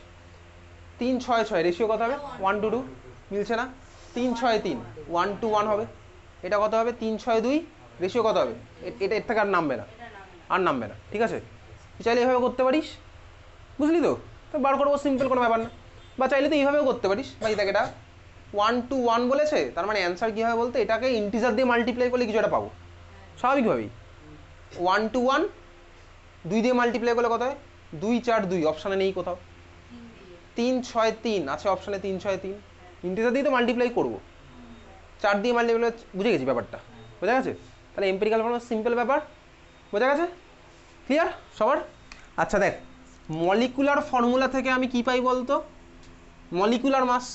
Speaker 1: 3-6-6 রেশিও কত হবে, 1:2 মিলছে না, 3-6-3 1:1 হবে। এটা কত হবে, 3-6-2 রেশিও কত হবে, এটা এর থেকে আর নামবে না, আর নামবে না, ঠিক আছে? তুই চাইলে এভাবে করতে পারিস, বুঝলি তো? তো বার করবো, সিম্পল কোনো ব্যাপার না। বা চাইলে তো এইভাবেও করতে পারিস, ভাই দেখ এটা 1:1 বলেছে, তার মানে অ্যান্সার কী হবে বলতে, এটাকে ইন্টিজার দিয়ে মাল্টিপ্লাই করলে কিছু একটা পাবো স্বাভাবিকভাবেই। 1:1 2 দিয়ে মাল্টিপ্লাই করলে কত হয়, 2-4-2, অপশানে নেই কোথাও। 3-6-3 আছে অপশানে, 3-6-3, ইন্টিজার দিয়ে তো মাল্টিপ্লাই করবো, 4 দিয়ে মাল্টিপ্লাই, বুঝে গেছি ব্যাপারটা, বোঝা গেছে? তাহলে এম্পিরিক্যাল ফর্মুলা সিম্পল ব্যাপার, বোঝা গেছে? ক্লিয়ার সবার? আচ্ছা দেখ, মলিকুলার ফর্মুলা থেকে আমি কি পাই বলতো, মলিকুলার মাস